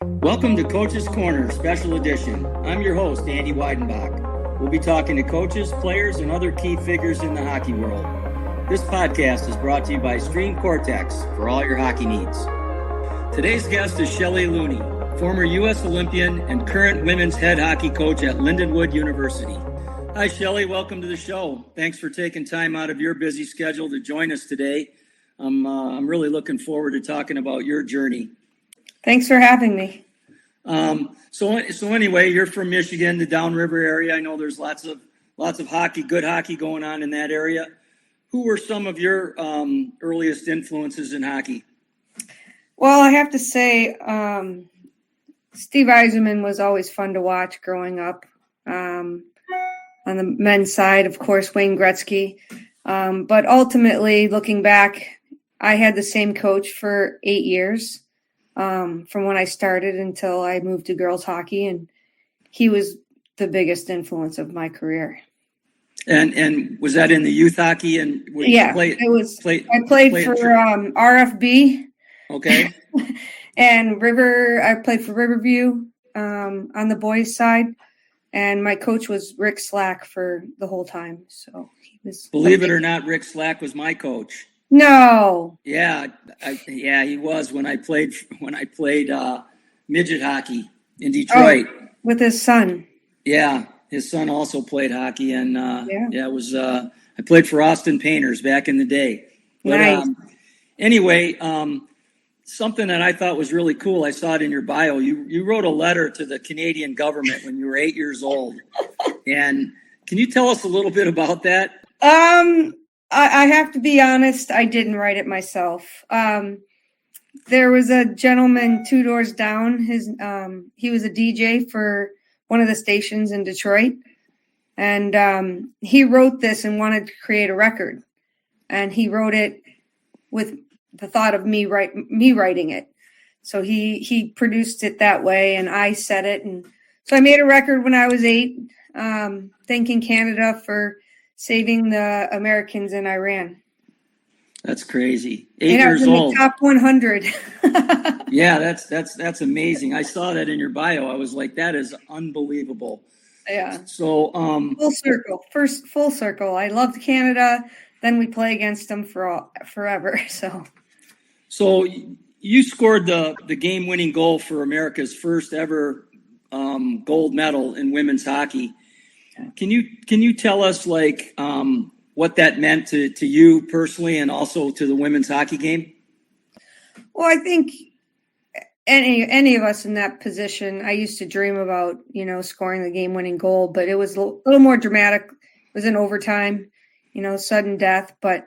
Welcome to Coach's Corner Special Edition. I'm your host, Andy Weidenbach. We'll be talking to coaches, players, and other key figures in the hockey world. This podcast is brought to you by Stream Cortex for all your hockey needs. Today's guest is Shelley Looney, former U.S. Olympian and current women's head hockey coach at Lindenwood University. Hi, Shelley. Welcome to the show. Thanks for taking time out of your busy schedule to join us today. I'm really looking forward to talking about your journey. Thanks for having me. So anyway, you're from Michigan, the Downriver area. I know there's lots of hockey, good hockey going on in that area. Who were some of your earliest influences in hockey? Well, I have to say, Steve Yzerman was always fun to watch growing up. On the men's side, of course, Wayne Gretzky. But ultimately, looking back, I had the same coach for 8 years. From when I started until I moved to girls hockey, and he was the biggest influence of my career. And was that in the youth hockey? And yeah, it was. I played for RFB. Okay. And I played for Riverview on the boys' side, and my coach was Rick Slack for the whole time. So he was. Believe it or not, Rick Slack was my coach. No. Yeah, he was when I played midget hockey in Detroit with his son. Yeah, his son also played hockey, and it was. I played for Austin Painters back in the day. But, nice. Anyway, something that I thought was really cool. I saw it in your bio. You wrote a letter to the Canadian government when you were 8 years old, and can you tell us a little bit about that? I have to be honest, I didn't write it myself. There was a gentleman 2 doors down. He was a DJ for one of the stations in Detroit. And he wrote this and wanted to create a record. And he wrote it with the thought of me writing it. So he produced it that way, and I said it. And so I made a record when I was 8, thanking Canada for saving the Americans in Iran. That's crazy. 8 years old. The top 100. Yeah, that's amazing. I saw that in your bio. I was like, that is unbelievable. Yeah. So full circle. First full circle. I loved Canada. Then we play against them forever. So you scored the game-winning goal for America's first ever gold medal in women's hockey. Can you tell us what that meant to you personally and also to the women's hockey game? Well, I think any of us in that position, I used to dream about, scoring the game-winning goal, but it was a little more dramatic. It was in overtime, sudden death. But,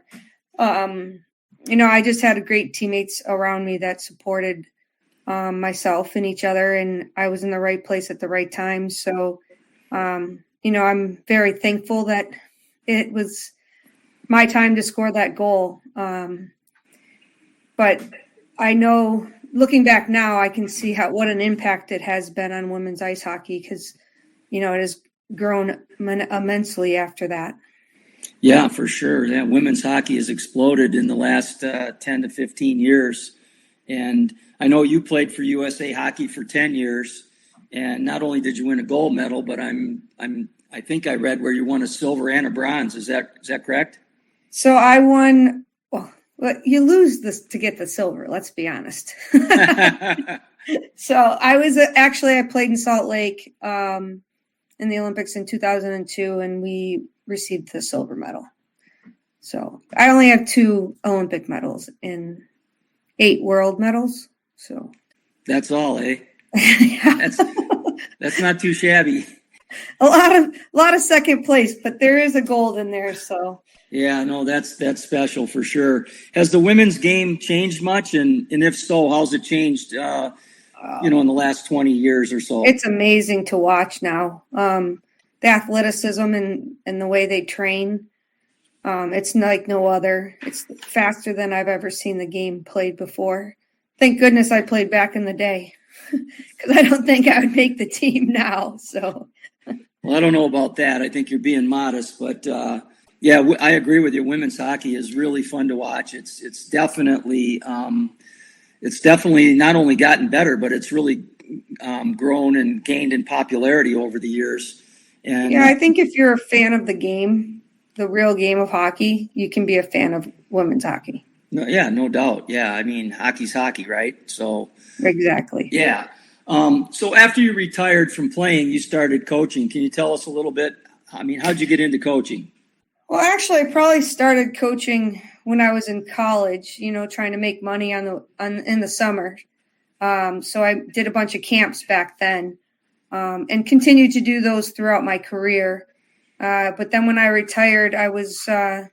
I just had great teammates around me that supported myself and each other, and I was in the right place at the right time. So, I'm very thankful that it was my time to score that goal. But I know, looking back now, I can see what an impact it has been on women's ice hockey because, it has grown immensely after that. Yeah, for sure. Yeah, women's hockey has exploded in the last 10 to 15 years. And I know you played for USA Hockey for 10 years. And not only did you win a gold medal, but I think I read where you won a silver and a bronze. Is that correct? So I won. Well, you lose this to get the silver. Let's be honest. So I played in Salt Lake in the Olympics in 2002, and we received the silver medal. So I only have 2 Olympic medals in 8 world medals. So that's all, eh? Yeah. That's not too shabby. A lot of second place, but there is a gold in there. So yeah, no, that's special for sure. Has the women's game changed much, and if so, how's it changed? In the last 20 years or so. It's amazing to watch now. The athleticism and the way they train. It's like no other. It's faster than I've ever seen the game played before. Thank goodness I played back in the day. Because I don't think I would make the team now. So, well, I don't know about that. I think you're being modest, but I agree with you. Women's hockey is really fun to watch. It's definitely it's definitely not only gotten better, but it's really grown and gained in popularity over the years. And yeah, I think if you're a fan of the game, the real game of hockey, you can be a fan of women's hockey. no doubt. Yeah, I mean, hockey's hockey, right? So Exactly. yeah. So after you retired from playing, you started coaching. Can you tell us a little bit? I mean, how'd you get into coaching? Well, actually, I probably started coaching when I was in college. Trying to make money in the summer. So I did a bunch of camps back then, and continued to do those throughout my career. But then when I retired, I was asked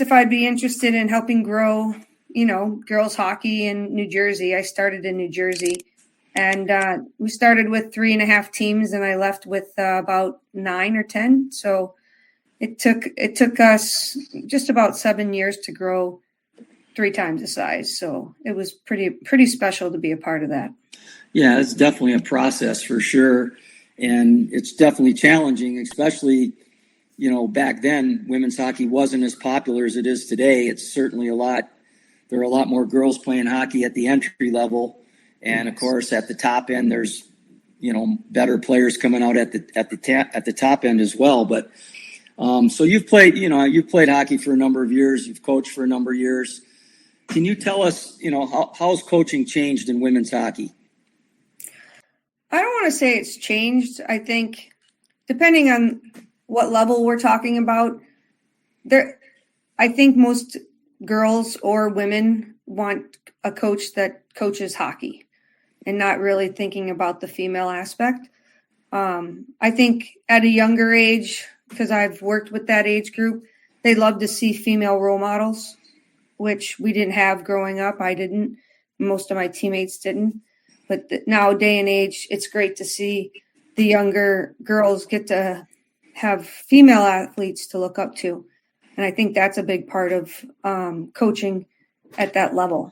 if I'd be interested in helping grow, girls hockey in New Jersey. I started in New Jersey, and we started with 3.5 teams, and I left with about 9 or 10. So it took us just about 7 years to grow 3 times the size. So it was pretty special to be a part of that. Yeah, it's definitely a process for sure. And it's definitely challenging, especially, back then, women's hockey wasn't as popular as it is today. It's certainly there are a lot more girls playing hockey at the entry level. And of course, at the top end, there's, better players coming out at the top end as well. But so you've played hockey for a number of years. You've coached for a number of years. Can you tell us, how's coaching changed in women's hockey? I don't want to say it's changed. I think depending on what level we're talking about, I think most girls or women want a coach that coaches hockey and not really thinking about the female aspect. I think at a younger age, because I've worked with that age group, they love to see female role models, which we didn't have growing up. I didn't. Most of my teammates didn't. But now, day and age, it's great to see the younger girls get to have female athletes to look up to. And I think that's a big part of coaching at that level.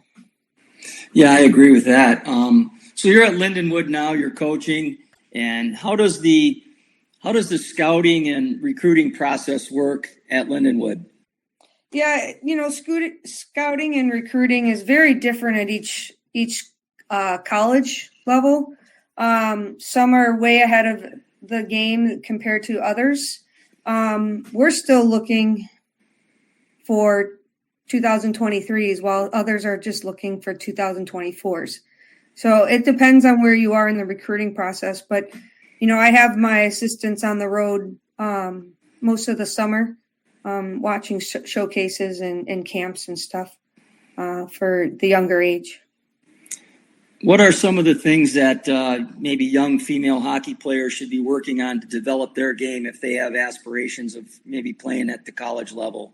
Yeah, I agree with that. So you're at Lindenwood now, you're coaching. And how does the scouting and recruiting process work at Lindenwood? Yeah, scouting and recruiting is very different at each college level. Some are way ahead of the game compared to others. We're still looking for 2023s, while others are just looking for 2024s. So it depends on where you are in the recruiting process. But, I have my assistants on the road most of the summer, watching showcases and camps and stuff for the younger age. What are some of the things that maybe young female hockey players should be working on to develop their game if they have aspirations of maybe playing at the college level?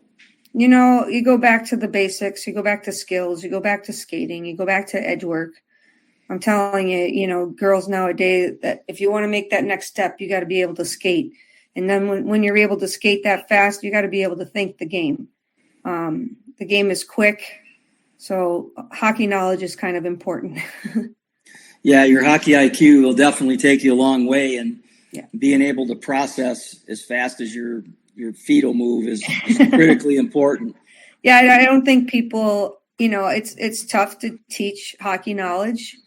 You go back to the basics, you go back to skills, you go back to skating, you go back to edge work. I'm telling you, girls nowadays, that if you want to make that next step, you got to be able to skate. And then when you're able to skate that fast, you got to be able to think the game. The game is quick. So hockey knowledge is kind of important. Yeah, your hockey IQ will definitely take you a long way, and being able to process as fast as your feet will move is critically important. Yeah, I don't think people, it's tough to teach hockey knowledge.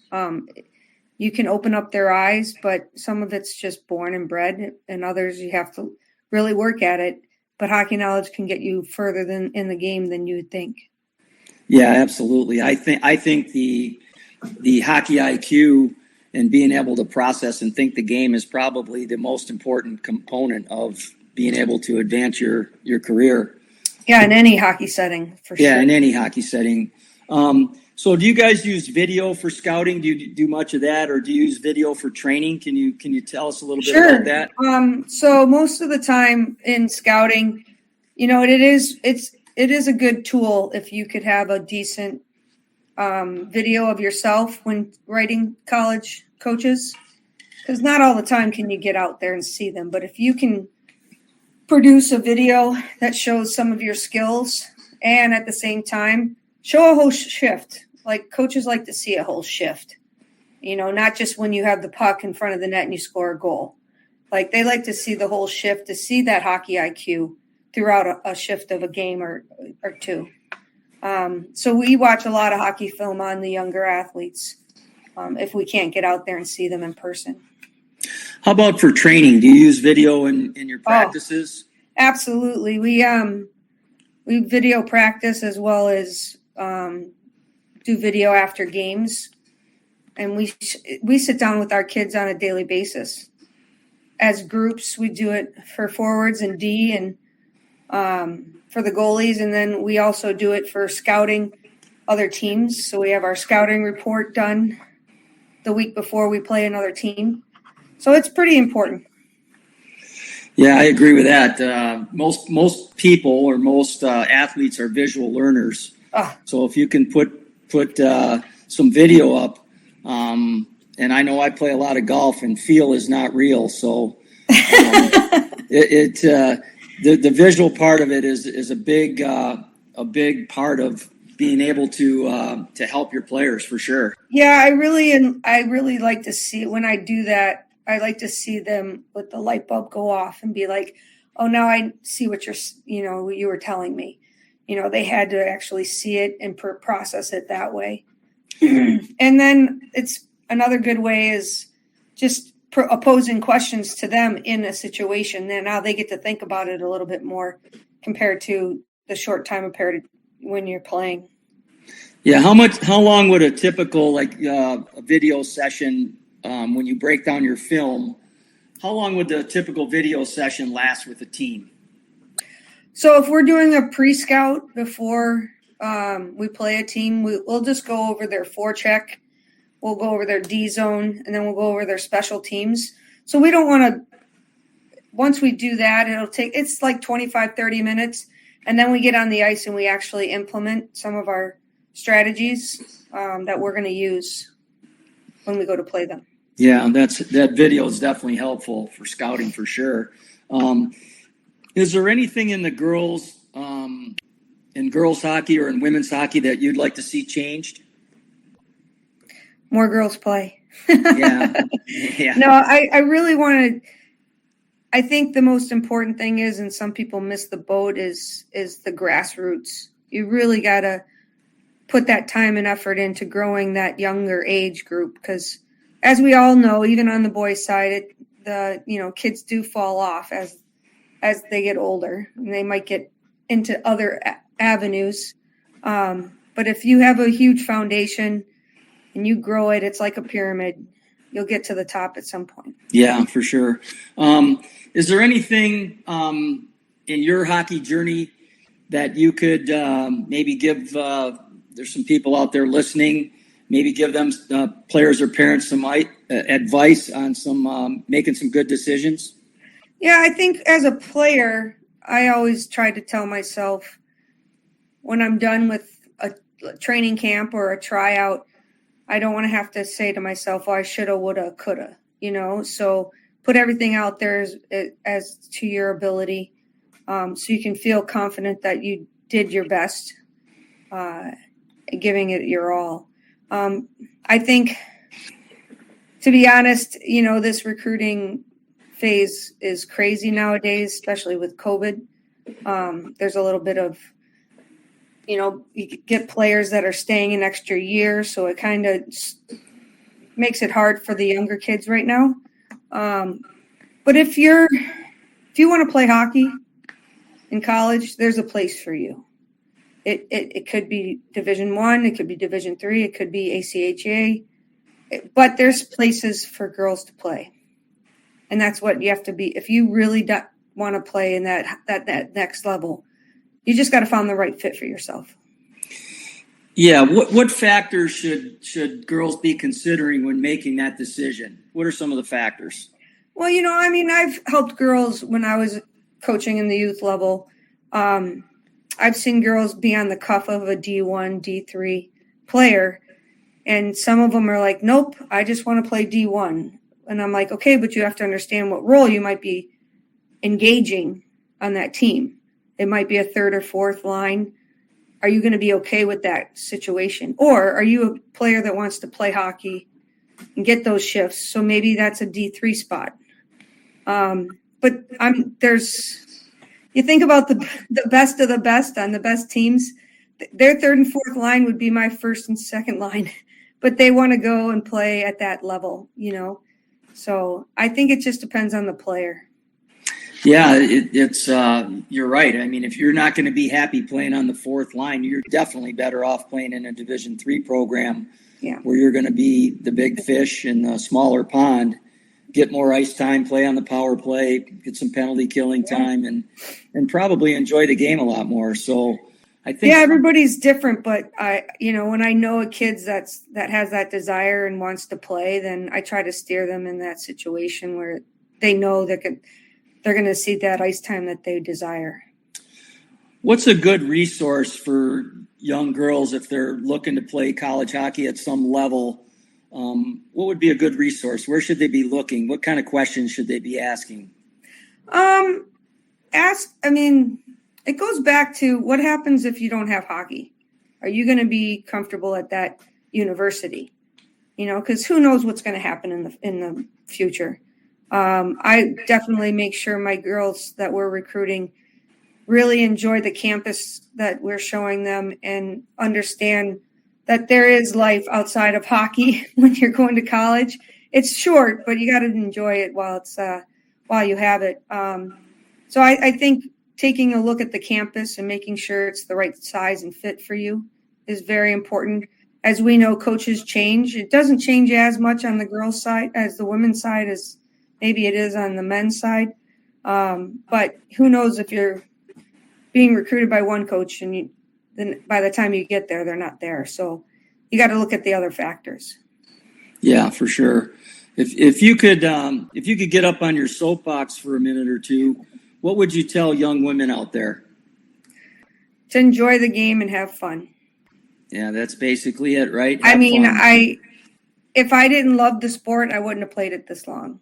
You can open up their eyes, but some of it's just born and bred, and others you have to really work at it. But hockey knowledge can get you further in the game than you would think. Yeah, absolutely. I think the hockey IQ and being able to process and think the game is probably the most important component of being able to advance your career. Yeah, in any hockey setting, for sure. Yeah, in any hockey setting. So do you guys use video for scouting? Do you do much of that, or do you use video for training? Can you tell us a little bit about that? So most of the time in scouting, it is a good tool if you could have a decent video of yourself when writing college coaches, because not all the time can you get out there and see them. But if you can produce a video that shows some of your skills and at the same time show a whole shift, like coaches like to see a whole shift, not just when you have the puck in front of the net and you score a goal. Like they like to see the whole shift, to see that hockey IQ throughout a shift of a game or two. So we watch a lot of hockey film on the younger athletes if we can't get out there and see them in person. How about for training? Do you use video in your practices? Absolutely. We video practice as well as do video after games. And we sit down with our kids on a daily basis. As groups, we do it for forwards and D and for the goalies. And then we also do it for scouting other teams. So we have our scouting report done the week before we play another team. So it's pretty important. Yeah, I agree with that. Most people or most athletes are visual learners. So if you can put some video up, and I know I play a lot of golf, and feel is not real. So the visual part of it is a big part of being able to help your players for sure. Yeah, I really like to see when I do that. I like to see them with the light bulb go off and be like, oh, now I see what you were telling me. They had to actually see it and process it that way. And then it's another good way is just opposing questions to them in a situation. Then now they get to think about it a little bit more compared to the short time apart when you're playing. Yeah. How long would a typical a video session, when you break down your film, how long would the typical video session last with a team? So if we're doing a pre-scout before we play a team, we'll just go over their forecheck, we'll go over their D zone, and then we'll go over their special teams. So we don't want to, once we do that, it's like 25, 30 minutes. And then we get on the ice and we actually implement some of our strategies that we're going to use when we go to play them. Yeah, that video is definitely helpful for scouting for sure. Is there anything in the girls hockey or in women's hockey that you'd like to see changed? More girls play. Yeah. No, I really want to. I think the most important thing is, and some people miss the boat, is the grassroots. You really got to put that time and effort into growing that younger age group because, as we all know, even on the boys' side, kids do fall off as they get older, and they might get into other avenues. But if you have a huge foundation and you grow it, it's like a pyramid. You'll get to the top at some point. Yeah, for sure. Is there anything in your hockey journey that you could maybe give? There's some people out there listening. Maybe give them players or parents some advice on some making some good decisions. Yeah, I think as a player, I always try to tell myself when I'm done with a training camp or a tryout, I don't want to have to say to myself, oh, I shoulda, woulda, coulda, so put everything out there as to your ability so you can feel confident that you did your best, giving it your all. I think, to be honest, this recruiting phase is crazy nowadays, especially with COVID. There's a little bit of, you get players that are staying an extra year, so it kind of makes it hard for the younger kids right now. But if you want to play hockey in college, there's a place for you. It could be Division I, it could be Division III, it could be ACHA, but there's places for girls to play. And that's what you have to be. If you really want to play in that next level, you just got to find the right fit for yourself. Yeah. What factors should girls be considering when making that decision? What are some of the factors? Well, I've helped girls when I was coaching in the youth level. I've seen girls be on the cuff of a D1, D3 player, and some of them are like, nope, I just want to play D1. And I'm like, okay, but you have to understand what role you might be engaging on that team. It might be a third or fourth line. Are you going to be okay with that situation? Or are you a player that wants to play hockey and get those shifts? So maybe that's a D3 spot. But you think about the best of the best on the best teams, their third and fourth line would be my first and second line, but they want to go and play at that level, So I think it just depends on the player. Yeah, it's you're right. I mean, if you're not going to be happy playing on the fourth line, you're definitely better off playing in a Division III program where you're going to be the big fish in the smaller pond, get more ice time, play on the power play, get some penalty killing time, and probably enjoy the game a lot more. So I think everybody's different, but when I know a kid that has that desire and wants to play, then I try to steer them in that situation where they know they're going to see that ice time that they desire. What's a good resource for young girls if they're looking to play college hockey at some level? What would be a good resource? Where should they be looking? What kind of questions should they be asking? It goes back to what happens if you don't have hockey. Are you going to be comfortable at that university? Because who knows what's going to happen in the future. I definitely make sure my girls that we're recruiting really enjoy the campus that we're showing them and understand that there is life outside of hockey when you're going to college. It's short, but you got to enjoy it while you have it. So I think taking a look at the campus and making sure it's the right size and fit for you is very important. As we know, coaches change. It doesn't change as much on the girls' side as the women's side as maybe it is on the men's side. But who knows if you're being recruited by one coach and then by the time you get there, they're not there. So you got to look at the other factors. Yeah, for sure. If you could get up on your soapbox for a minute or two, what would you tell young women out there? To enjoy the game and have fun. Yeah, that's basically it, right? Have fun. If I didn't love the sport, I wouldn't have played it this long.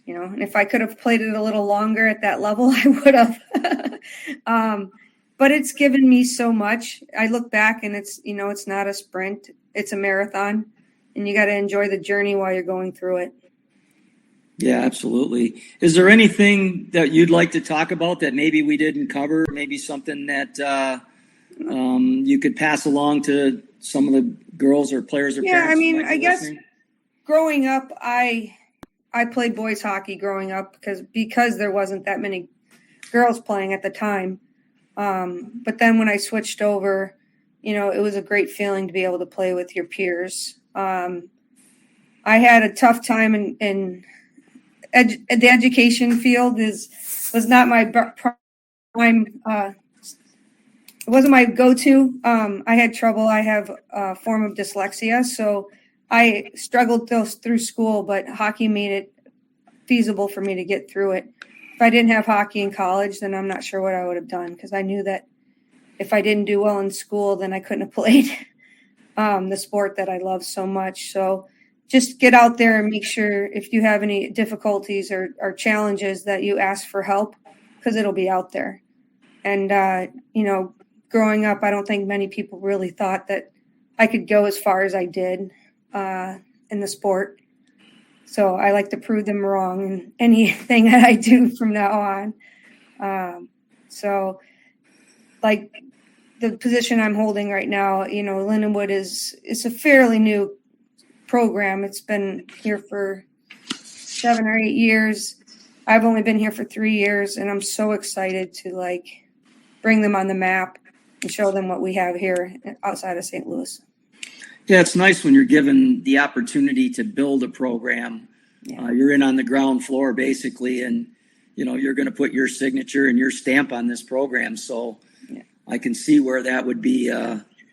And if I could have played it a little longer at that level, I would have. But it's given me so much. I look back and it's not a sprint, it's a marathon, and you got to enjoy the journey while you're going through it. Yeah, absolutely. Is there anything that you'd like to talk about that maybe we didn't cover? Maybe something that you could pass along to some of the girls or players or parents? Yeah, I guess growing up, I played boys hockey growing up because there wasn't that many girls playing at the time. But then when I switched over, it was a great feeling to be able to play with your peers. I had a tough time in the education field was not my prime. It wasn't my go-to. I had trouble. I have a form of dyslexia, so I struggled through school, but hockey made it feasible for me to get through it. If I didn't have hockey in college, then I'm not sure what I would have done, because I knew that if I didn't do well in school, then I couldn't have played the sport that I love so much. So just get out there and make sure if you have any difficulties or challenges that you ask for help, because it'll be out there. And, growing up, I don't think many people really thought that I could go as far as I did in the sport. So I like to prove them wrong in anything that I do from now on. So like the position I'm holding right now, Lindenwood is a fairly new program. It's been here for 7 or 8 years. I've only been here for 3 years, and I'm so excited to bring them on the map and show them what we have here outside of St. Louis. Yeah, it's nice when you're given the opportunity to build a program. Yeah. You're in on the ground floor basically, and you're going to put your signature and your stamp on this program. So yeah. I can see where that would be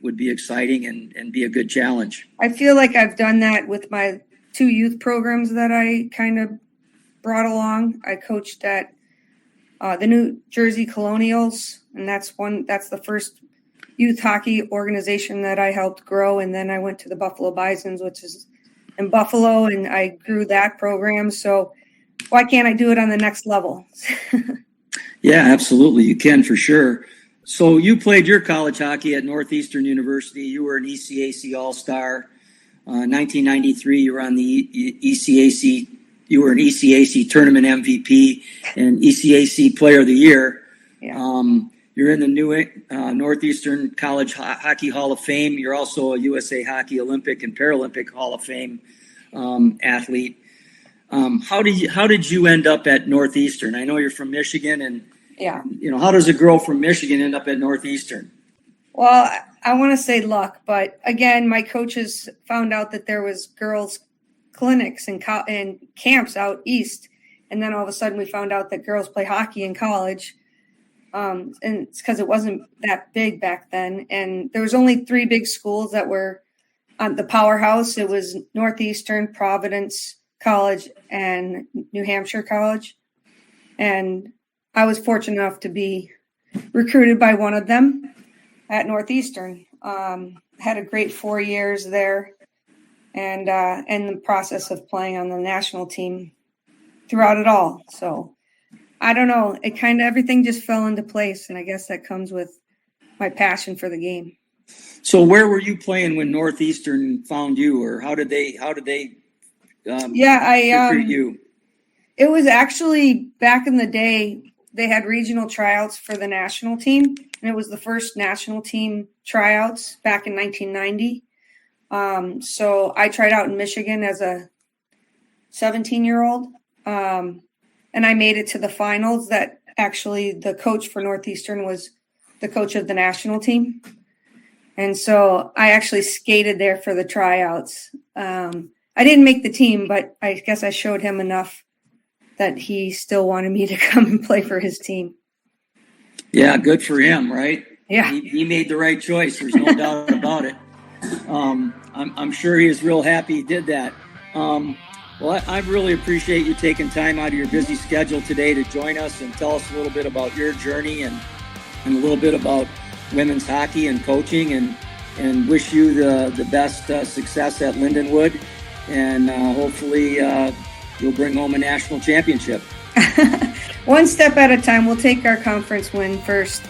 exciting and be a good challenge. I feel like I've done that with my 2 youth programs that I kind of brought along. I coached at the New Jersey Colonials, and that's the first youth hockey organization that I helped grow. And then I went to the Buffalo Bisons, which is in Buffalo, and I grew that program. So why can't I do it on the next level? Yeah, absolutely. You can, for sure. So you played your college hockey at Northeastern University. You were an ECAC All-Star. 1993, you were on the ECAC. You were an ECAC tournament MVP and ECAC Player of the Year. Yeah. You're in the new Northeastern College Hockey Hall of Fame. You're also a USA Hockey Olympic and Paralympic Hall of Fame athlete. How did you end up at Northeastern? I know you're from Michigan, and Yeah. how does a girl from Michigan end up at Northeastern? Well, I want to say luck, but again, my coaches found out that there was girls' clinics and camps out east, and then all of a sudden we found out that girls play hockey in college, and it's because it wasn't that big back then, and there was only 3 big schools that were the powerhouse. It was Northeastern, Providence College, and New Hampshire College, and I was fortunate enough to be recruited by one of them at Northeastern. Had a great 4 years there, and in the process of playing on the national team throughout it all. So I don't know, it kind of everything just fell into place, and I guess that comes with my passion for the game. So where were you playing when Northeastern found you, or how did they recruit you? It was actually back in the day. They had regional tryouts for the national team, and it was the first national team tryouts back in 1990. So I tried out in Michigan as a 17-year-old, and I made it to the finals. That actually the coach for Northeastern was the coach of the national team. And so I actually skated there for the tryouts. I didn't make the team, but I guess I showed him enough that he still wanted me to come and play for his team. Yeah, good for him, right? Yeah. He made the right choice. There's no doubt about it. I'm sure he was real happy he did that. Well, I really appreciate you taking time out of your busy schedule today to join us and tell us a little bit about your journey and a little bit about women's hockey and coaching, and wish you the best success at Lindenwood, and hopefully you'll bring home a national championship. One step at a time. We'll take our conference win first.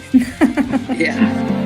Yeah.